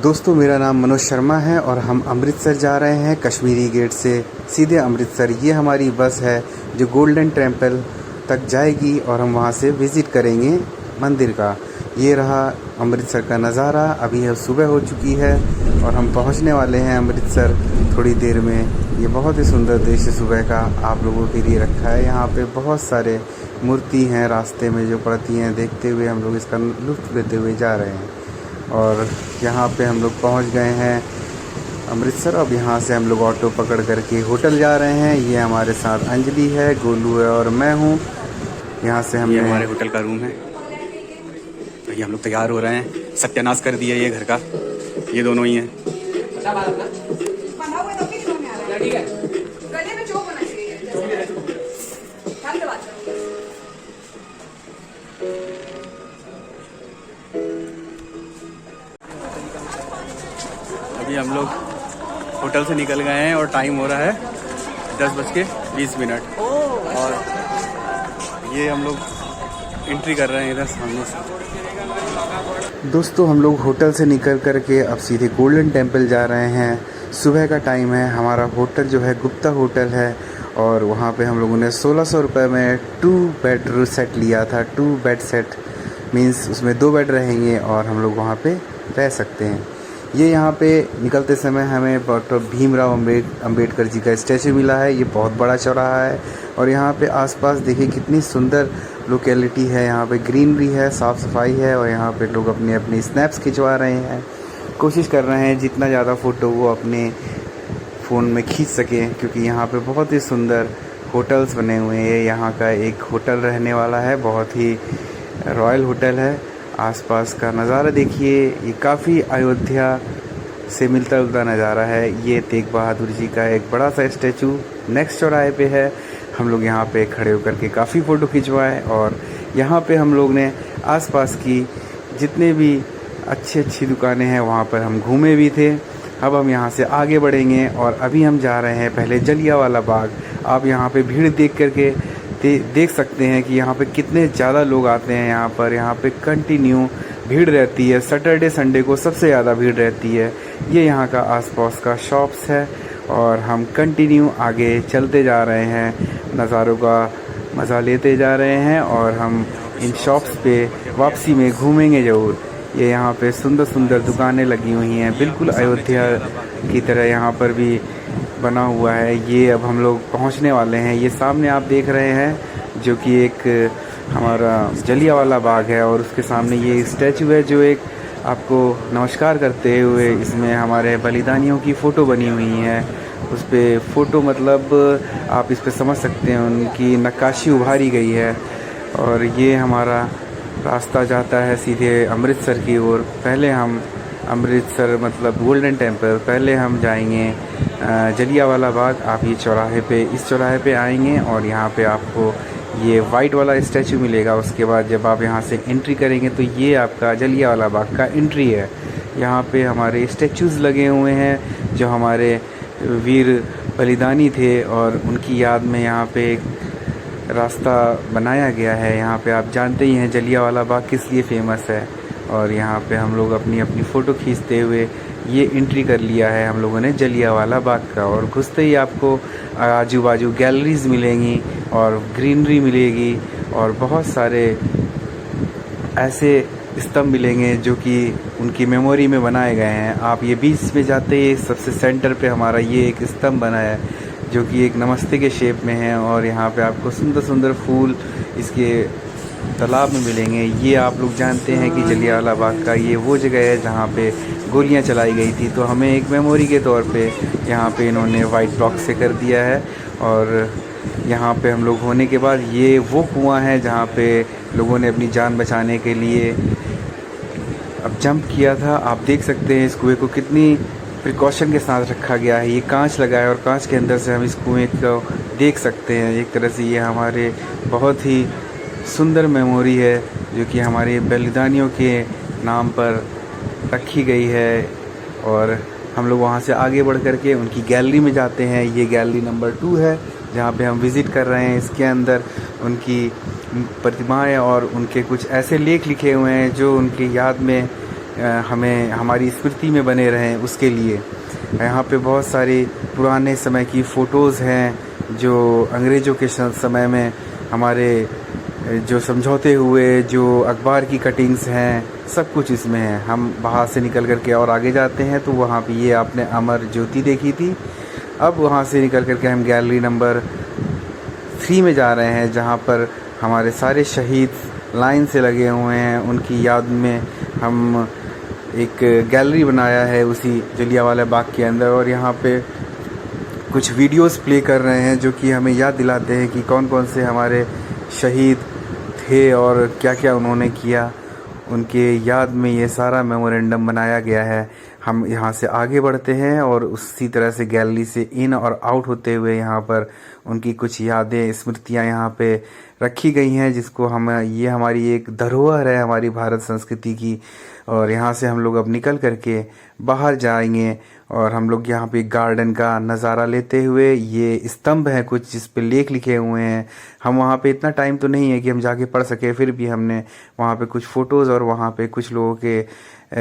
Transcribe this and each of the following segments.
दोस्तों, मेरा नाम मनोज शर्मा है और हम अमृतसर जा रहे हैं कश्मीरी गेट से सीधे अमृतसर। ये हमारी बस है जो गोल्डन टेम्पल तक जाएगी और हम वहाँ से विज़िट करेंगे मंदिर का। ये रहा अमृतसर का नज़ारा। अभी अब सुबह हो चुकी है और हम पहुँचने वाले हैं अमृतसर थोड़ी देर में। ये बहुत ही सुंदर दृश्य सुबह का आप लोगों के लिए रखा है। यहाँ पे बहुत सारे मूर्ति हैं रास्ते में जो पड़ती हैं, देखते हुए हम लोग इसका लुत्फ़ लेते हुए जा रहे हैं। और यहाँ पे हम लोग पहुँच गए हैं अमृतसर। अब यहाँ से हम लोग ऑटो पकड़ करके होटल जा रहे हैं। ये हमारे साथ अंजलि है, गोलू है और मैं हूँ। यहाँ से हम हमारे होटल का रूम है। तो ये हम लोग तैयार हो रहे हैं। सत्यानाश कर दिया ये घर का, ये दोनों ही हैं। अभी हम लोग होटल से निकल गए हैं और टाइम हो रहा है 10:20 और ये हम लोग एंट्री कर रहे हैं इधर सामने से। दोस्तों, हम लोग होटल से निकल करके अब सीधे गोल्डन टेम्पल जा रहे हैं। सुबह का टाइम है। हमारा होटल जो है गुप्ता होटल है और वहाँ पे हम लोगों ने 1600 रुपये में 2 बेड सेट लिया था। 2 बेड सेट मीन्स उसमें 2 बेड रहेंगे और हम लोग वहाँ पे रह सकते हैं। ये यहाँ पे निकलते समय हमें डॉक्टर भीमराव अंबेडकर जी का स्टैचू मिला है। ये बहुत बड़ा चौराहा है और यहाँ पे आसपास देखिए कितनी सुंदर लोकेलिटी है। यहाँ पे ग्रीनरी है, साफ़ सफाई है और यहाँ पे लोग अपने अपने स्नैप्स खिंचवा रहे हैं। कोशिश कर रहे हैं जितना ज़्यादा फ़ोटो वो अपने फ़ोन में खींच सकें, क्योंकि यहाँ पे बहुत ही सुंदर होटल्स बने हुए हैं। यहाँ का एक होटल रहने वाला है, बहुत ही रॉयल होटल है। आसपास का नज़ारा देखिए, ये काफ़ी अयोध्या से मिलता जुलता नज़ारा है। ये तेग बहादुर जी का एक बड़ा सा स्टैचू नेक्स्ट चौराहे पे है। हम लोग यहाँ पे खड़े होकर के काफ़ी फ़ोटो खिंचवाए और यहाँ पे हम लोग ने आसपास की जितने भी अच्छी दुकानें हैं वहाँ पर हम घूमे भी थे। अब हम यहाँ से आगे बढ़ेंगे और अभी हम जा रहे हैं पहले जलियांवाला बाग। आप यहाँ पे भीड़ देख करके देख सकते हैं कि यहाँ पे कितने ज़्यादा लोग आते हैं। यहाँ पे कंटिन्यू भीड़ रहती है। सैटरडे संडे को सबसे ज़्यादा भीड़ रहती है। ये यहाँ का आसपास का शॉप्स है और हम कंटिन्यू आगे चलते जा रहे हैं, नज़ारों का मज़ा लेते जा रहे हैं और हम इन शॉप्स पे वापसी में घूमेंगे ज़रूर। ये यहाँ पे सुंदर सुंदर दुकानें लगी हुई हैं, बिल्कुल अयोध्या की तरह यहाँ पर भी बना हुआ है। ये अब हम लोग पहुँचने वाले हैं। ये सामने आप देख रहे हैं जो कि एक हमारा जलियांवाला बाग है और उसके सामने ये स्टैचू है जो एक आपको नमस्कार करते हुए, इसमें हमारे बलिदानियों की फ़ोटो बनी हुई है। उस पर फ़ोटो मतलब आप इस पर समझ सकते हैं, उनकी नक्काशी उभारी गई है। और ये हमारा रास्ता जाता है सीधे अमृतसर की ओर। पहले हम अमृतसर मतलब गोल्डन टेम्पल, पहले हम जाएंगे जलियांवाला बाग। आप ये चौराहे पे, इस चौराहे पे आएंगे और यहाँ पे आपको ये वाइट वाला स्टैचू मिलेगा। उसके बाद जब आप यहाँ से एंट्री करेंगे तो ये आपका जलियांवाला बाग का एंट्री है। यहाँ पे हमारे स्टैचूज़ लगे हुए हैं जो हमारे वीर बलिदानी थे और उनकी याद में यहाँ पे एक रास्ता बनाया गया है। यहाँ पे आप जानते ही हैं जलियांवाला बाग किस लिए फ़ेमस है। और यहाँ पे हम लोग अपनी अपनी फ़ोटो खींचते हुए ये एंट्री कर लिया है हम लोगों ने जलियांवाला बाग का। और घुसते ही आपको आजू बाजू गैलरीज़ मिलेंगी और ग्रीनरी मिलेगी और बहुत सारे ऐसे स्तंभ मिलेंगे जो कि उनकी मेमोरी में बनाए गए हैं। आप ये बीच में जाते ही सबसे सेंटर पे हमारा ये एक स्तंभ बना है जो कि एक नमस्ते के शेप में है और यहाँ पे आपको सुंदर सुंदर फूल इसके तालाब में मिलेंगे। ये आप लोग जानते हैं कि जलियांवाला बाग का ये वो जगह है जहाँ पे गोलियाँ चलाई गई थी, तो हमें एक मेमोरी के तौर पे यहाँ पे इन्होंने वाइट ब्लॉक से कर दिया है। और यहाँ पे हम लोग होने के बाद ये वो कुआं है जहाँ पे लोगों ने अपनी जान बचाने के लिए अब जंप किया था। आप देख सकते हैं इस कुएँ को कितनी प्रिकॉशन के साथ रखा गया है। ये कांच लगा है और कांच के अंदर से हम इस कुएँ को देख सकते हैं। एक तरह से ये हमारे बहुत ही सुंदर मेमोरी है जो कि हमारे बलिदानियों के नाम पर रखी गई है। और हम लोग वहाँ से आगे बढ़ कर के उनकी गैलरी में जाते हैं। ये गैलरी नंबर 2 है जहाँ पे हम विज़िट कर रहे हैं। इसके अंदर उनकी प्रतिमाएं और उनके कुछ ऐसे लेख लिखे हुए हैं जो उनकी याद में हमें हमारी स्मृति में बने रहें उसके लिए। यहाँ पे बहुत सारी पुराने समय की फ़ोटोज़ हैं जो अंग्रेज़ों के समय में हमारे जो समझौते हुए, जो अखबार की कटिंग्स हैं, सब कुछ इसमें है। हम बाहर से निकल कर के और आगे जाते हैं तो वहाँ पे ये आपने अमर ज्योति देखी थी। अब वहाँ से निकल कर के हम गैलरी नंबर 3 में जा रहे हैं, जहाँ पर हमारे सारे शहीद लाइन से लगे हुए हैं। उनकी याद में हम एक गैलरी बनाया है उसी जलियांवाला बाग के अंदर, और यहाँ पे कुछ वीडियोस प्ले कर रहे हैं जो कि हमें याद दिलाते हैं कि कौन कौन से हमारे शहीद थे और क्या क्या उन्होंने किया। उनके याद में ये सारा मेमोरेंडम बनाया गया है। हम यहाँ से आगे बढ़ते हैं और उसी तरह से गैलरी से इन और आउट होते हुए यहाँ पर उनकी कुछ यादें, स्मृतियाँ यहाँ पे रखी गई हैं, जिसको हम, ये हमारी एक धरोहर है हमारी भारत संस्कृति की। और यहाँ से हम लोग अब निकल करके बाहर जाएंगे और हम लोग यहाँ पे गार्डन का नज़ारा लेते हुए, ये स्तंभ है कुछ जिस पे लेख लिखे हुए हैं। हम वहाँ पे, इतना टाइम तो नहीं है कि हम जाके पढ़ सके, फिर भी हमने वहाँ पे कुछ फ़ोटोज़ और वहाँ पे कुछ लोगों के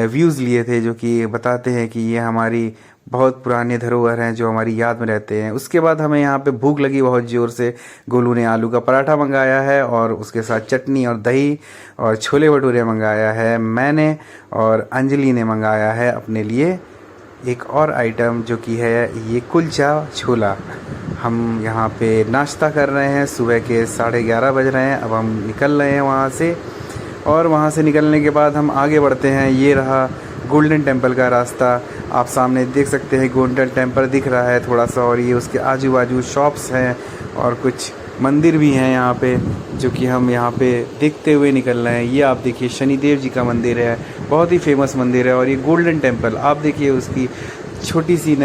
व्यूज़ लिए थे जो कि बताते हैं कि ये हमारी बहुत पुराने धरोहर हैं जो हमारी याद में रहते हैं। उसके बाद हमें यहाँ पे भूख लगी बहुत ज़ोर से। गोलू ने आलू का पराठा मंगाया है और उसके साथ चटनी और दही और छोले भटूरे मंगाया है मैंने, और अंजलि ने मंगाया है अपने लिए एक और आइटम जो कि है ये कुलचा छोला। हम यहाँ पे नाश्ता कर रहे हैं, सुबह के 11:30 बज रहे हैं। अब हम निकल रहे हैं वहाँ से, और वहाँ से निकलने के बाद हम आगे बढ़ते हैं। ये रहा गोल्डन टेम्पल का रास्ता, आप सामने देख सकते हैं गोल्डन टेम्पल दिख रहा है थोड़ा सा, और ये उसके आजू बाजू शॉप्स हैं और कुछ मंदिर भी हैं यहाँ पे जो कि हम यहाँ पे देखते हुए निकल रहे हैं। ये आप देखिए शनिदेव जी का मंदिर है, बहुत ही फेमस मंदिर है। और ये गोल्डन टेम्पल आप देखिए, उसकी छोटी सी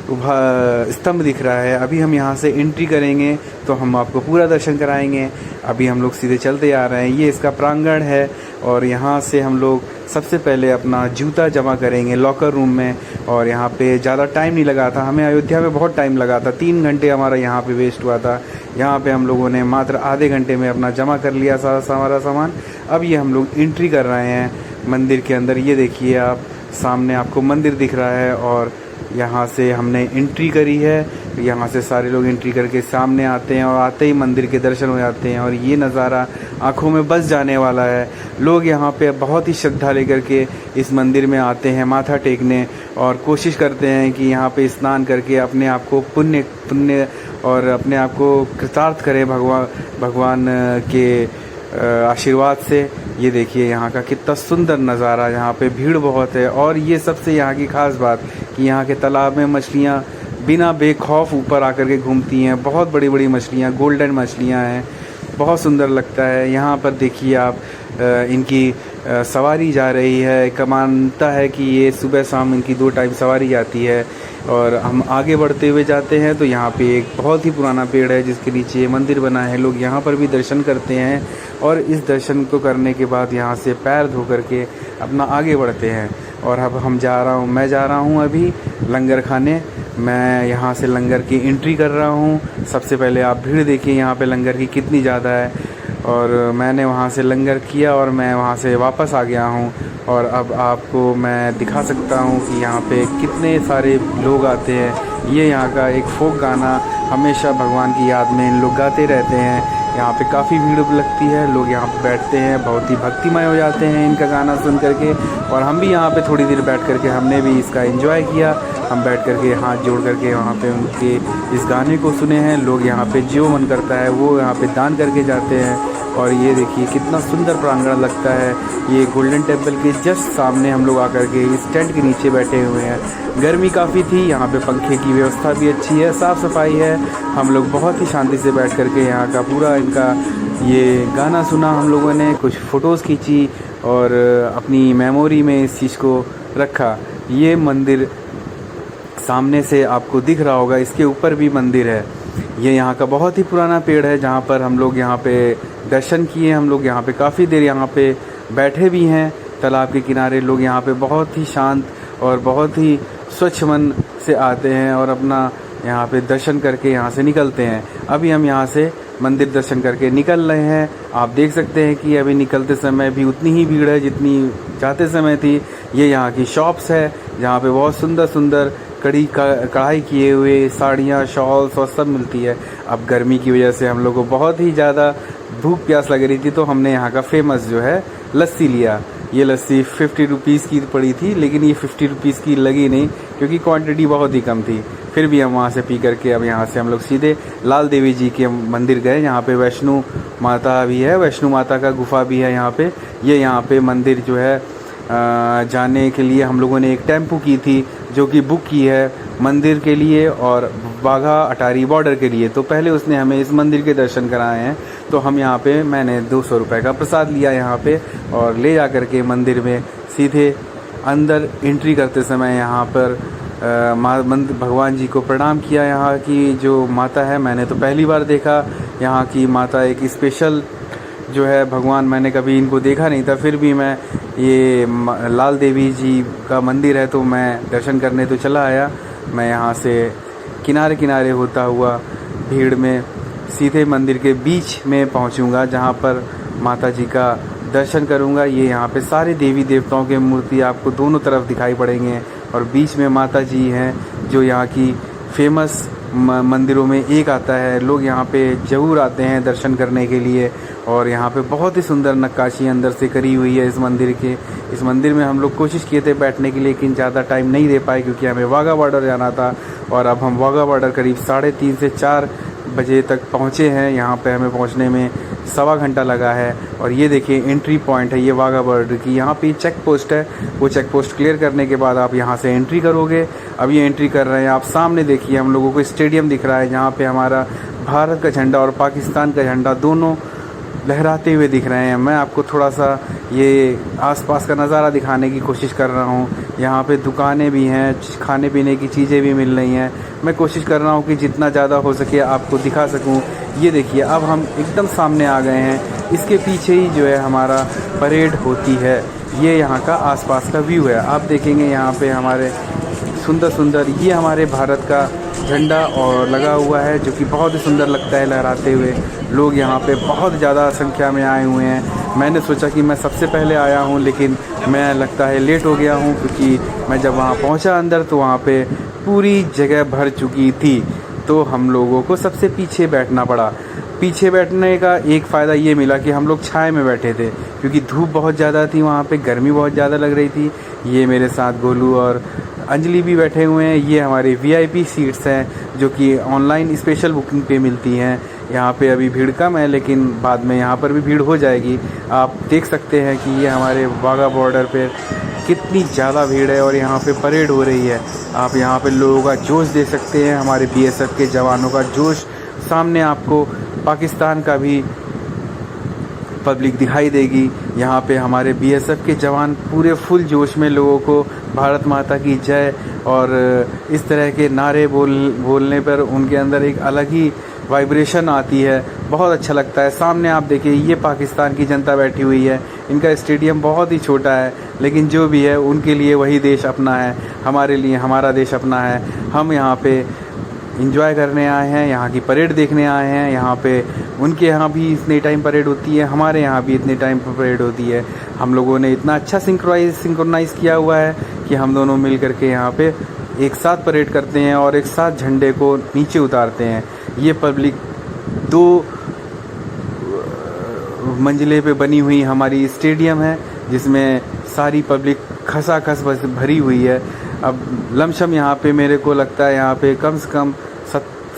स्तंभ दिख रहा है। अभी हम यहाँ से एंट्री करेंगे तो हम आपको पूरा दर्शन कराएंगे। अभी हम लोग सीधे चलते आ रहे हैं। ये इसका प्रांगण है और यहाँ से हम लोग सबसे पहले अपना जूता जमा करेंगे लॉकर रूम में। और यहाँ पे ज़्यादा टाइम नहीं लगा था हमें, अयोध्या में बहुत टाइम लगा था, 3 घंटे हमारा यहाँ पे वेस्ट हुआ था। यहाँ पे हम लोगों ने मात्र आधे घंटे में अपना जमा कर लिया सारा हमारा सामान। अब ये हम लोग एंट्री कर रहे हैं मंदिर के अंदर। ये देखिए आप सामने आपको मंदिर दिख रहा है और यहाँ से हमने एंट्री करी है। यहाँ से सारे लोग एंट्री करके सामने आते हैं और आते ही मंदिर के दर्शन हो जाते हैं। और ये नज़ारा आँखों में बस जाने वाला है। लोग यहाँ पे बहुत ही श्रद्धा लेकर के इस मंदिर में आते हैं माथा टेकने, और कोशिश करते हैं कि यहाँ पे स्नान करके अपने आप को पुण्य और अपने आप को कृतार्थ करें भगवान के आशीर्वाद से। ये देखिए यहाँ का कितना सुंदर नज़ारा, यहाँ पे भीड़ बहुत है। और ये सबसे यहाँ की ख़ास बात कि यहाँ के तालाब में मछलियाँ बिना बेखौफ ऊपर आकर के घूमती हैं। बहुत बड़ी बड़ी मछलियाँ, गोल्डन मछलियाँ हैं, बहुत सुंदर लगता है। यहाँ पर देखिए आप इनकी सवारी जा रही है। मानता है कि ये सुबह शाम इनकी 2 टाइम सवारी जाती है। और हम आगे बढ़ते हुए जाते हैं तो यहाँ पे एक बहुत ही पुराना पेड़ है जिसके नीचे ये मंदिर बना है। लोग यहाँ पर भी दर्शन करते हैं और इस दर्शन को करने के बाद यहाँ से पैर धो करके अपना आगे बढ़ते हैं। और अब मैं जा रहा हूँ अभी लंगर खाने। मैं यहाँ से लंगर की एंट्री कर रहा हूँ। सबसे पहले आप भीड़ देखिए यहाँ पे लंगर की कितनी ज़्यादा है। और मैंने वहाँ से लंगर किया और मैं वहाँ से वापस आ गया हूँ। और अब आपको मैं दिखा सकता हूँ कि यहाँ पे कितने सारे लोग आते हैं। ये यहाँ का एक फोक गाना हमेशा भगवान की याद में इन लोग गाते रहते हैं। यहाँ पे काफ़ी भीड़ लगती है, लोग यहाँ पे बैठते हैं, बहुत ही भक्तिमय हो जाते हैं इनका गाना सुन करके। और हम भी यहाँ पे थोड़ी देर बैठ करके हमने भी इसका एंजॉय किया। हम बैठ करके हाथ जोड़ करके वहाँ पे उनके इस गाने को सुने हैं। लोग यहाँ पे जो मन करता है वो यहाँ पे दान करके जाते हैं। और ये देखिए कितना सुंदर प्रांगण लगता है। ये गोल्डन टेम्पल के जस्ट सामने हम लोग आकर के इस टेंट के नीचे बैठे हुए हैं। गर्मी काफ़ी थी, यहाँ पे पंखे की व्यवस्था भी अच्छी है, साफ़ सफाई है। हम लोग बहुत ही शांति से बैठ करके यहाँ का पूरा इनका ये गाना सुना हम लोगों ने, कुछ फ़ोटोज़ खींची और अपनी मेमोरी में इस चीज़ को रखा। ये मंदिर सामने से आपको दिख रहा होगा, इसके ऊपर भी मंदिर है। ये यहाँ का बहुत ही पुराना पेड़ है जहाँ पर हम लोग यहाँ पे दर्शन किए। हम लोग यहाँ पे काफ़ी देर यहाँ पे बैठे भी हैं तालाब के किनारे। लोग यहाँ पे बहुत ही शांत और बहुत ही स्वच्छ मन से आते हैं और अपना यहाँ पे दर्शन करके यहाँ से निकलते हैं। अभी हम यहाँ से मंदिर दर्शन करके निकल रहे हैं। आप देख सकते हैं कि अभी निकलते समय भी उतनी ही भीड़ है जितनी जाते समय थी। ये यहाँ की शॉप्स है जहाँ पे बहुत सुंदर सुंदर कढ़ाई किए हुए साड़ियाँ, शॉल्स और सब मिलती है। अब गर्मी की वजह से हम लोग को बहुत ही ज़्यादा भूख प्यास लग रही थी, तो हमने यहाँ का फेमस जो है लस्सी लिया। ये लस्सी 50 रुपीज़ की पड़ी थी, लेकिन ये 50 रुपीज़ की लगी नहीं क्योंकि क्वांटिटी बहुत ही कम थी। फिर भी हम वहाँ से पी करके अब यहाँ से हम लोग सीधे लाल देवी जी के मंदिर गए। यहाँ पे वैष्णो माता भी है, वैष्णो माता का गुफा भी है यहाँ पे। ये यहाँ पे मंदिर जो है जाने के लिए हम लोगों ने एक टेम्पो की थी जो कि बुक की है मंदिर के लिए और वाघा अटारी बॉर्डर के लिए। तो पहले उसने हमें इस मंदिर के दर्शन कराए हैं, तो हम यहाँ पे मैंने 200 रुपये का प्रसाद लिया यहाँ पे और ले जा कर के मंदिर में सीधे अंदर एंट्री करते समय यहाँ पर भगवान जी को प्रणाम किया। यहाँ की जो माता है मैंने तो पहली बार देखा। यहाँ की माता एक स्पेशल जो है भगवान, मैंने कभी इनको देखा नहीं था, फिर भी मैं ये लाल देवी जी का मंदिर है तो मैं दर्शन करने तो चला आया। मैं यहाँ से किनारे किनारे होता हुआ भीड़ में सीधे मंदिर के बीच में पहुँचूँगा जहाँ पर माता जी का दर्शन करूँगा। ये यहाँ पे सारे देवी देवताओं के मूर्ति आपको दोनों तरफ दिखाई पड़ेंगे और बीच में माता जी हैं जो यहाँ की फेमस मंदिरों में एक आता है। लोग यहाँ पे ज़रूर आते हैं दर्शन करने के लिए और यहाँ पे बहुत ही सुंदर नक्काशी अंदर से करी हुई है इस मंदिर के। इस मंदिर में हम लोग कोशिश किए थे बैठने के लिए, लेकिन ज़्यादा टाइम नहीं दे पाए क्योंकि हमें वाघा बॉर्डर जाना था और अब हम वाघा बॉर्डर करीब 3:30 से 4 बजे तक पहुँचे हैं। यहाँ पे हमें पहुँचने में 1.25 घंटा लगा है। और ये देखिए एंट्री पॉइंट है ये वाघा बॉर्डर की। यहाँ पे चेक पोस्ट है, वो चेक पोस्ट क्लियर करने के बाद आप यहाँ से एंट्री करोगे। अब ये एंट्री कर रहे हैं, आप सामने देखिए हम लोगों को स्टेडियम दिख रहा है जहाँ पे हमारा भारत का झंडा और पाकिस्तान का झंडा दोनों लहराते हुए दिख रहे हैं। मैं आपको थोड़ा सा ये आसपास का नज़ारा दिखाने की कोशिश कर रहा हूँ। यहाँ पे दुकानें भी हैं, खाने पीने की चीज़ें भी मिल रही हैं। मैं कोशिश कर रहा हूँ कि जितना ज़्यादा हो सके आपको दिखा सकूँ। ये देखिए अब हम एकदम सामने आ गए हैं, इसके पीछे ही जो है हमारा परेड होती है। ये यहाँ का आसपास का व्यू है। आप देखेंगे यहाँ पे हमारे सुंदर सुंदर ये हमारे भारत का झंडा और लगा हुआ है जो कि बहुत ही सुंदर लगता है लहराते हुए। लोग यहाँ पे बहुत ज़्यादा संख्या में आए हुए हैं। मैंने सोचा कि मैं सबसे पहले आया हूँ, लेकिन मैं लगता है लेट हो गया हूँ क्योंकि मैं जब वहाँ पहुँचा अंदर तो वहाँ पे पूरी जगह भर चुकी थी, तो हम लोगों को सबसे पीछे बैठना पड़ा। पीछे बैठने का एक फ़ायदा ये मिला कि हम लोग छाए में बैठे थे क्योंकि धूप बहुत ज़्यादा थी, वहाँ पे गर्मी बहुत ज़्यादा लग रही थी। ये मेरे साथ गोलू और अंजलि भी बैठे हुए हैं। ये हमारे VIP सीट्स हैं जो कि ऑनलाइन स्पेशल बुकिंग पे मिलती हैं। यहाँ पे अभी भीड़ कम है लेकिन बाद में यहाँ पर भी भीड़ हो जाएगी। आप देख सकते हैं कि ये हमारे वाघा बॉर्डर पे कितनी ज़्यादा भीड़ है और यहाँ पे परेड हो रही है। आप यहाँ पे लोगों का जोश देख सकते हैं, हमारे BSF के जवानों का जोश। सामने आपको पाकिस्तान का भी पब्लिक दिखाई देगी। यहाँ पे हमारे BSF के जवान पूरे फुल जोश में लोगों को भारत माता की जय और इस तरह के नारे बोलने पर उनके अंदर एक अलग ही वाइब्रेशन आती है, बहुत अच्छा लगता है। सामने आप देखिए ये पाकिस्तान की जनता बैठी हुई है। इनका स्टेडियम बहुत ही छोटा है लेकिन जो भी है उनके लिए वही देश अपना है, हमारे लिए हमारा देश अपना है। हम यहाँ पे एंजॉय करने आए हैं, यहाँ की परेड देखने आए हैं। यहाँ पे उनके यहाँ भी इतने टाइम परेड होती है, हमारे यहाँ भी इतने टाइम पर परेड होती है। हम लोगों ने इतना अच्छा सिंक्रोनाइज़ किया हुआ है कि हम दोनों मिल करके यहाँ पे एक साथ परेड करते हैं और एक साथ झंडे को नीचे उतारते हैं। ये पब्लिक 2 मंजिले पे बनी हुई हमारी स्टेडियम है जिसमें सारी पब्लिक खसाखस भरी हुई है। अब लमसम यहाँ पे मेरे को लगता है यहाँ पे कम से कम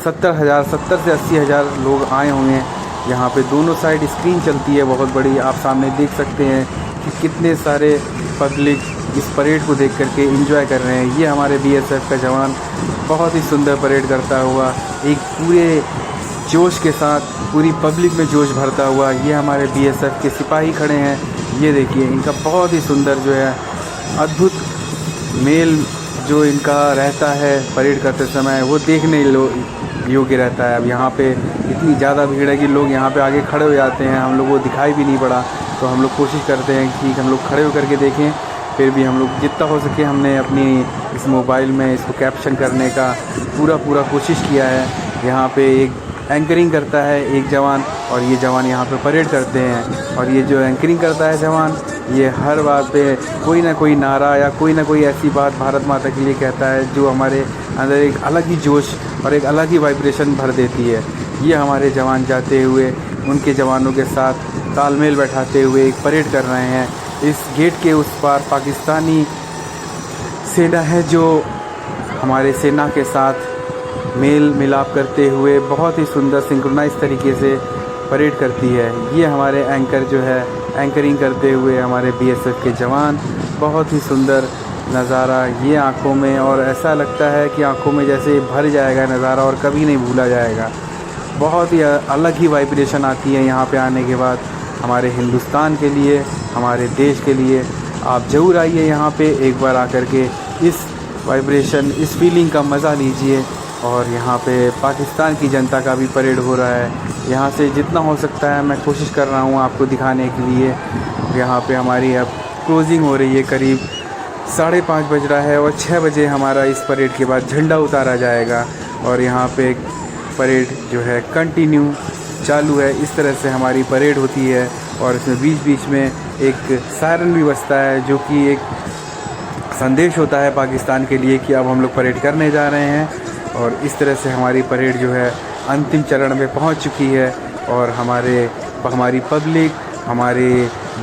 70 से 80 हज़ार लोग आए होंगे। यहाँ पे दोनों साइड स्क्रीन चलती है बहुत बड़ी, आप सामने देख सकते हैं कि कितने सारे पब्लिक इस परेड को देख करके एंजॉय कर रहे हैं। ये हमारे BSF का जवान बहुत ही सुंदर परेड करता हुआ एक पूरे जोश के साथ पूरी पब्लिक में जोश भरता हुआ। ये हमारे BSF के सिपाही खड़े हैं, ये देखिए इनका बहुत ही सुंदर जो है अद्भुत मेल जो इनका रहता है परेड करते समय वो देखने योग्य रहता है। अब यहाँ पे इतनी ज़्यादा भीड़ है कि लोग यहाँ पे आगे खड़े हो जाते हैं, हम लोग को दिखाई भी नहीं पड़ा, तो हम लोग कोशिश करते हैं कि हम लोग खड़े होकर के देखें। फिर भी हम लोग जितना हो सके हमने अपनी इस मोबाइल में इसको कैप्शन करने का पूरा कोशिश किया है। यहाँ पे एक एंकरिंग करता है एक जवान, और ये जवान यहाँ पे परेड करते हैं। और ये जो एंकरिंग करता है जवान, ये हर बात पे कोई ना कोई नारा या कोई ना कोई ऐसी बात भारत माता के लिए कहता है जो हमारे अंदर एक अलग ही जोश और एक अलग ही वाइब्रेशन भर देती है। ये हमारे जवान जाते हुए उनके जवानों के साथ तालमेल बैठाते हुए एक परेड कर रहे हैं। इस गेट के उस पार पाकिस्तानी सेना है जो हमारे सेना के साथ मेल मिलाप करते हुए बहुत ही सुंदर सिंक्रोनाइज तरीके से परेड करती है। ये हमारे एंकर जो है एंकरिंग करते हुए हमारे बीएसएफ के जवान, बहुत ही सुंदर नज़ारा ये आँखों में, और ऐसा लगता है कि आँखों में जैसे भर जाएगा नज़ारा और कभी नहीं भूला जाएगा। बहुत ही अलग ही वाइब्रेशन आती है यहाँ पे आने के बाद हमारे हिंदुस्तान के लिए, हमारे देश के लिए। आप ज़रूर आइए यहाँ पे एक बार आकर के इस वाइब्रेशन, इस फीलिंग का मज़ा लीजिए। और यहाँ पे पाकिस्तान की जनता का भी परेड हो रहा है। यहाँ से जितना हो सकता है मैं कोशिश कर रहा हूँ आपको दिखाने के लिए। यहाँ पे हमारी अब क्लोजिंग हो रही है, करीब 5:30 बज रहा है और 6 बजे हमारा इस परेड के बाद झंडा उतारा जाएगा। और यहाँ पे परेड जो है कंटिन्यू चालू है। इस तरह से हमारी परेड होती है और इसमें बीच बीच में एक सायरन भी बजता है जो कि एक संदेश होता है पाकिस्तान के लिए कि अब हम लोग परेड करने जा रहे हैं। और इस तरह से हमारी परेड जो है अंतिम चरण में पहुंच चुकी है और हमारी पब्लिक, हमारे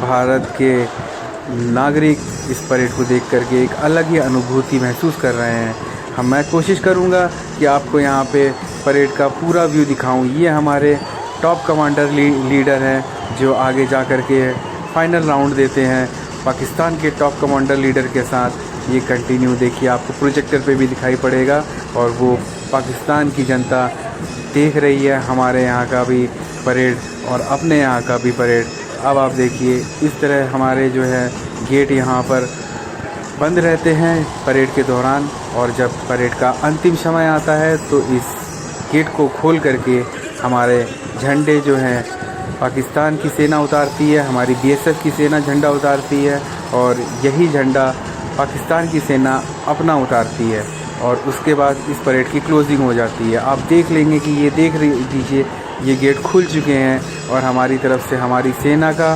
भारत के नागरिक इस परेड को देख करके एक अलग ही अनुभूति महसूस कर रहे हैं। मैं कोशिश करूंगा कि आपको यहाँ पे परेड का पूरा व्यू दिखाऊं। ये हमारे टॉप कमांडर लीडर हैं जो आगे जा कर के फाइनल राउंड देते हैं पाकिस्तान के टॉप कमांडर लीडर के साथ। ये कंटिन्यू देखिए, आपको प्रोजेक्टर पे भी दिखाई पड़ेगा और वो पाकिस्तान की जनता देख रही है हमारे यहाँ का भी परेड और अपने यहाँ का भी परेड। अब आप देखिए इस तरह हमारे जो है गेट यहाँ पर बंद रहते हैं परेड के दौरान, और जब परेड का अंतिम समय आता है तो इस गेट को खोल करके हमारे झंडे जो हैं पाकिस्तान की सेना उतारती है, हमारी बीएसएफ की सेना झंडा उतारती है और यही झंडा पाकिस्तान की सेना अपना उतारती है। और उसके बाद इस परेड की क्लोजिंग हो जाती है। आप देख लेंगे कि ये देख लीजिए ये गेट खुल चुके हैं और हमारी तरफ से हमारी सेना का,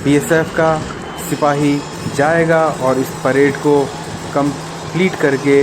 बीएसएफ का सिपाही जाएगा और इस परेड को कंप्लीट करके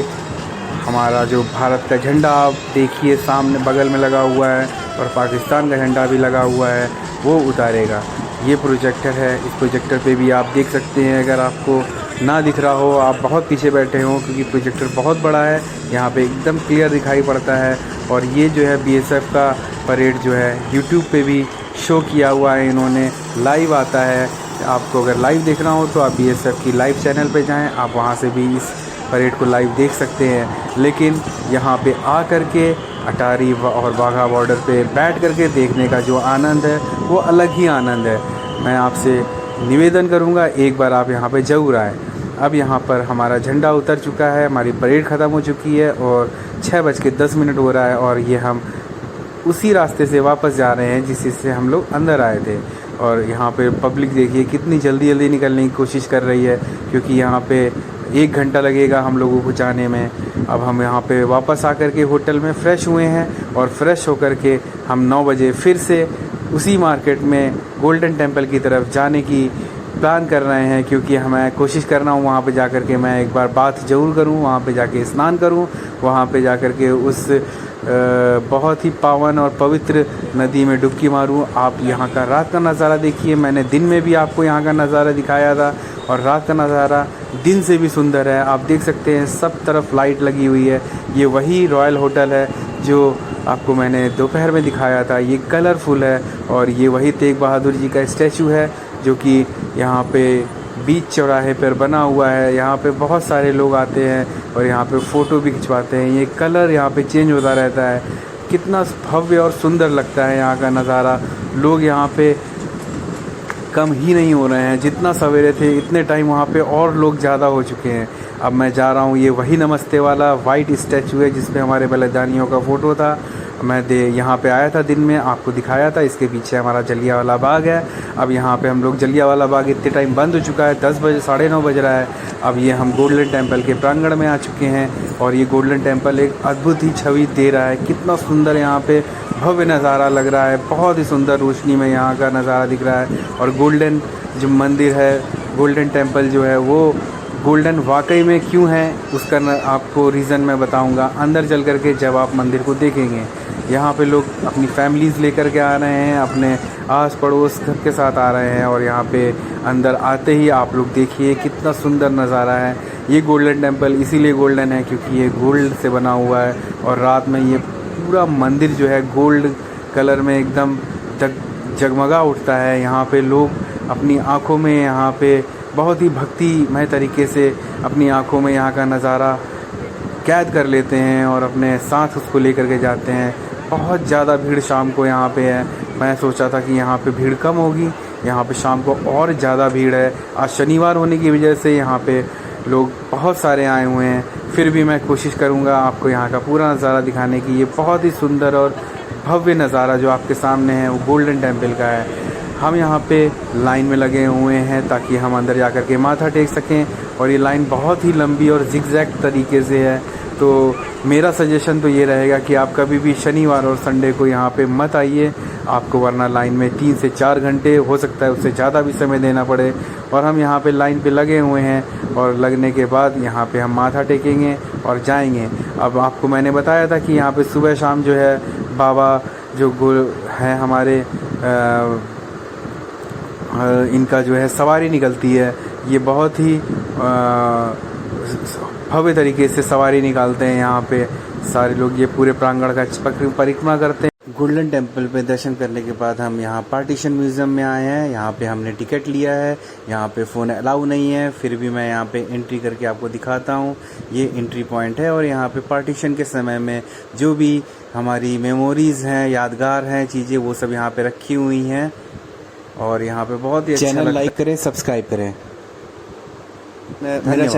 हमारा जो भारत का झंडा आप देखिए सामने बगल में लगा हुआ है और पाकिस्तान का झंडा भी लगा हुआ है, वो उतारेगा। ये प्रोजेक्टर है, इस प्रोजेक्टर पे भी आप देख सकते हैं। अगर आपको ना दिख रहा हो, आप बहुत पीछे बैठे हो, क्योंकि प्रोजेक्टर बहुत बड़ा है, यहाँ पे एकदम क्लियर दिखाई पड़ता है। और ये जो है बीएसएफ का परेड जो है यूट्यूब पे भी शो किया हुआ है इन्होंने, लाइव आता है। आपको अगर लाइव देखना हो तो आप बीएसएफ की लाइव चैनल पे जाएं, आप वहाँ से भी इस परेड को लाइव देख सकते हैं। लेकिन यहाँ पे आ कर के अटारी और वाघा बॉर्डर पे बैठ करके देखने का जो आनंद है वो अलग ही आनंद है। मैं आपसे निवेदन करूँगा एक बार आप यहाँ पे ज़रूर आएँ। अब यहाँ पर हमारा झंडा उतर चुका है, हमारी परेड ख़त्म हो चुकी है और 6:10 हो रहा है और ये हम उसी रास्ते से वापस जा रहे हैं जिससे हम लोग अंदर आए थे। और यहाँ पे पब्लिक देखिए कितनी जल्दी निकलने की कोशिश कर रही है, क्योंकि यहाँ पे 1 घंटा लगेगा हम लोगों को जाने में। अब हम यहाँ पे वापस आकर के होटल में फ़्रेश हुए हैं और फ्रेश होकर के हम 9 बजे फिर से उसी मार्केट में गोल्डन टेम्पल की तरफ जाने की प्लान कर रहे हैं, क्योंकि हमें कोशिश करना हूँ वहाँ पे जाकर के मैं एक बार बात ज़रूर करूँ, वहाँ पे जाके स्नान करूँ, वहाँ पे जाकर के उस बहुत ही पावन और पवित्र नदी में डुबकी मारूं। आप यहाँ का रात का नज़ारा देखिए। मैंने दिन में भी आपको यहाँ का नज़ारा दिखाया था और रात का नज़ारा दिन से भी सुंदर है। आप देख सकते हैं सब तरफ लाइट लगी हुई है। ये वही रॉयल होटल है जो आपको मैंने दोपहर में दिखाया था। ये कलरफुल है और ये वही तेग बहादुर जी का स्टैचू है जो कि यहाँ पे बीच चौराहे पर बना हुआ है। यहाँ पे बहुत सारे लोग आते हैं और यहाँ पे फ़ोटो भी खिंचवाते हैं। ये कलर यहाँ पे चेंज होता रहता है। कितना भव्य और सुंदर लगता है यहाँ का नज़ारा। लोग यहाँ पे कम ही नहीं हो रहे हैं, जितना सवेरे थे इतने टाइम वहाँ पे और लोग ज़्यादा हो चुके हैं। अब मैं जा रहा हूँ, ये वही नमस्ते वाला वाइट स्टैचू है जिसमें हमारे बलिदानियों का फ़ोटो था। मैं यहाँ पे आया था दिन में, आपको दिखाया था। इसके पीछे हमारा जलियांवाला बाग है। अब यहाँ पे हम लोग जलियांवाला बाग इतने टाइम बंद हो चुका है, 10 बजे 9:30 बज रहा है। अब ये हम गोल्डन टेम्पल के प्रांगण में आ चुके हैं और ये गोल्डन टेम्पल एक अद्भुत ही छवि दे रहा है। कितना सुंदर यहाँ पे भव्य नज़ारा लग रहा है, बहुत ही सुंदर रोशनी में यहाँ का नज़ारा दिख रहा है। और गोल्डन जो मंदिर है, गोल्डन टेम्पल जो है वो गोल्डन वाकई में क्यों है उसका आपको रीज़न मैं बताऊंगा अंदर चल कर के जब आप मंदिर को देखेंगे। यहाँ पे लोग अपनी फैमिलीज़ लेकर के आ रहे हैं, अपने आस पड़ोस घर के साथ आ रहे हैं और यहाँ पे अंदर आते ही आप लोग देखिए कितना सुंदर नज़ारा है। ये गोल्डन टेम्पल इसीलिए गोल्डन है क्योंकि ये गोल्ड से बना हुआ है और रात में ये पूरा मंदिर जो है गोल्ड कलर में एकदम जगमगा उठता है। यहाँ पे लोग अपनी आँखों में यहाँ पे बहुत ही भक्तिमय तरीके से अपनी आँखों में यहाँ का नज़ारा कैद कर लेते हैं और अपने साथ उसको लेकर के जाते हैं। बहुत ज़्यादा भीड़ शाम को यहाँ पे है। मैं सोचा था कि यहाँ पे भीड़ कम होगी, यहाँ पे शाम को और ज़्यादा भीड़ है। आज शनिवार होने की वजह से यहाँ पे लोग बहुत सारे आए हुए हैं। फिर भी मैं कोशिश करूँगा आपको यहाँ का पूरा नज़ारा दिखाने की। ये बहुत ही सुंदर और भव्य नज़ारा जो आपके सामने है वो गोल्डन टेम्पल का है। हम यहाँ पे लाइन में लगे हुए हैं ताकि हम अंदर जा कर के माथा टेक सकें और ये लाइन बहुत ही लंबी और जिगजैग तरीके से है। तो मेरा सजेशन तो ये रहेगा कि आप कभी भी शनिवार और संडे को यहाँ पे मत आइए, आपको वरना लाइन में 3 से 4 घंटे हो सकता है उससे ज़्यादा भी समय देना पड़े। और हम यहाँ पे लाइन पे लगे हुए हैं और लगने के बाद यहाँ पे हम माथा टेकेंगे और जाएंगे। अब आपको मैंने बताया था कि यहाँ पे सुबह शाम जो है बाबा जो है हमारे इनका जो है सवारी निकलती है। ये बहुत ही भव्य तरीके से सवारी निकालते हैं। यहाँ पे सारे लोग ये पूरे प्रांगण का परिक्रमा करते हैं। गोल्डन टेम्पल पे दर्शन करने के बाद हम यहाँ पार्टीशन म्यूज़ियम में आए हैं। यहाँ पे हमने टिकट लिया है, यहाँ पे फ़ोन अलाउ नहीं है, फिर भी मैं यहाँ पे एंट्री करके आपको दिखाता हूँ। ये एंट्री पॉइंट है और यहाँ पे पार्टीशन के समय में जो भी हमारी मेमोरीज़ हैं, यादगार हैं चीज़ें, वो सब यहाँ पे रखी हुई हैं। और यहाँ पे बहुत ही अच्छा चैनल लाइक करें, सब्सक्राइब करें। मेरा चैनल